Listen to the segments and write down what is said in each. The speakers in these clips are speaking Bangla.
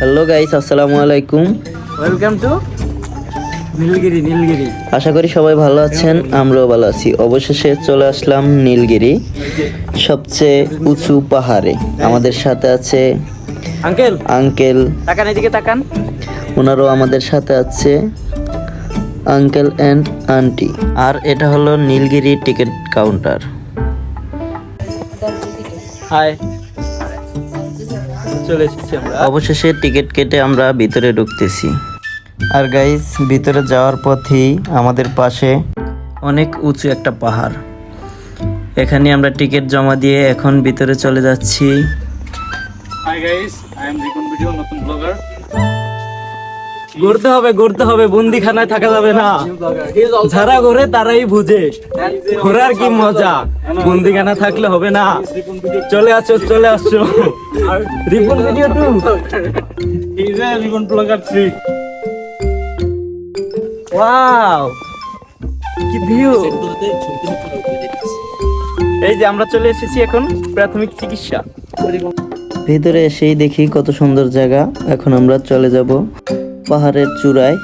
হ্যালো গাইস, আসসালামু আলাইকুম। Welcome to Nilgiri. আশা করি সবাই ভালো আছেন, আমরাও ভালো আছি। অবশেষে চলে আসলাম নীলগিরি, সবচেয়ে উঁচু পাহাড়ে। আমাদের সাথে আছে আঙ্কেল, তাকান এদিকে তাকান। ওনারও আমাদের সাথে আছে আঙ্কেল অ্যান্ড আন্টি। আর এটা হলো নীলগিরি টিকিট কাউন্টার। হাই, চলে এসেছি আমরা। অবশেষে টিকিট কেটে আমরা ভিতরে ঢুকতেছি। আর গাইস, ভিতরে যাওয়ার পথেই আমাদের পাশে অনেক উঁচু একটা পাহাড়। এখানে আমরা টিকিট জমা দিয়ে এখন ভিতরে চলে যাচ্ছি। Hi guys, I am রিকন video, নতুন ব্লগার। ঘুরতে হবে, বন্দিখানায় থাকা যাবে না। যারা ঘোরে তারাই বুঝে ঘোরার কি মজা, বন্দিখানা থাকলে হবে না। চলে আসছো Ripon video 2 is a Ripon blogger 3। Wow, কি ভিউ! এই যে আমরা চলে এসেছি এখন প্রাথমিক চিকিৎসা। ভিতরে এসেই দেখি কত সুন্দর জায়গা। এখন আমরা চলে যাব পাহাড়ের চূড়ায়।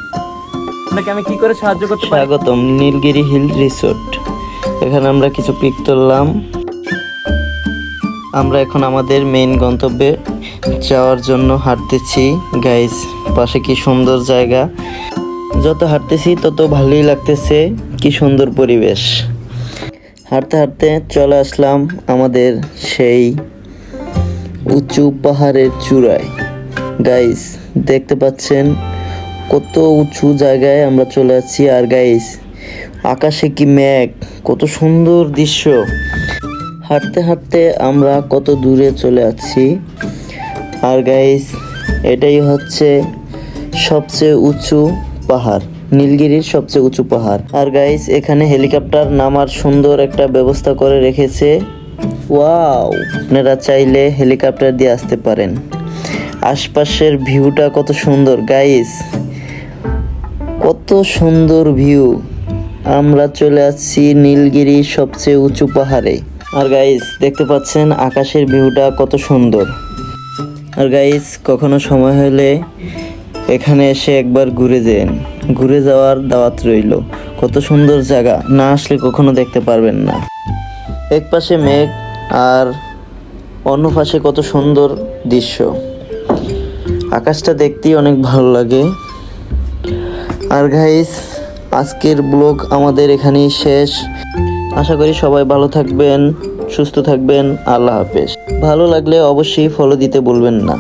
আপনাকে আমি কি করে সাহায্য করতে পারি? স্বাগতম নীলগিরি হিল রিসোর্ট। এখানে আমরা কিছু পিক তুললাম। আমরা এখন আমাদের মেইন গন্তব্যে যাওয়ার জন্য হাঁটতেছি। গাইস, পাশে কি সুন্দর জায়গা। যত হাঁটতেছি তত ভালোই লাগতেছে, কি সুন্দর পরিবেশ। হাঁটতে হাঁটতে চলে আসলাম আমাদের সেই উঁচু পাহাড়ের চূড়ায়। গাইস, দেখতে পাচ্ছেন কত উঁচু জায়গায় আমরা চলে আসছি। আর গাইস, আকাশে কি মেঘ, কত সুন্দর দৃশ্য। হাঁটতে হাঁটতে আমরা কত দূরে চলে আসছি। আর গাইস, এটাই হচ্ছে সবচেয়ে উঁচু পাহাড়, নীলগিরির সবচেয়ে উঁচু পাহাড়। আর গাইস, এখানে হেলিকপ্টার নামার সুন্দর একটা ব্যবস্থা করে রেখেছে। ওয়াও, আপনারা চাইলে হেলিকপ্টার দিয়ে আসতে পারেন। আশপাশের ভিউটা কত সুন্দর গাইস, কত সুন্দর ভিউ। আমরা চলে আসছি নীলগিরির সবচেয়ে উঁচু পাহাড়ে। আর গাইস, দেখতে পাচ্ছেন আকাশের ভিউটা কত সুন্দর। আর গাইস, কখনো সময় হলে এখানে এসে একবার ঘুরে যাওয়ার দাওয়াত রইল। কত সুন্দর জায়গা, না আসলে কখনো দেখতে পারবেন না। এক পাশে মেঘ আর অন্য পাশে কত সুন্দর দৃশ্য। আকাশটা দেখতেই অনেক ভালো লাগে। আর গাইস, আজকের ব্লগ আমাদের এখানেই শেষ। আশা করি সবাই ভালো থাকবেন, সুস্থ থাকবেন। আল্লাহ হাফেজ। ভালো লাগলে অবশ্যই ফলো দিতে ভুলবেন না।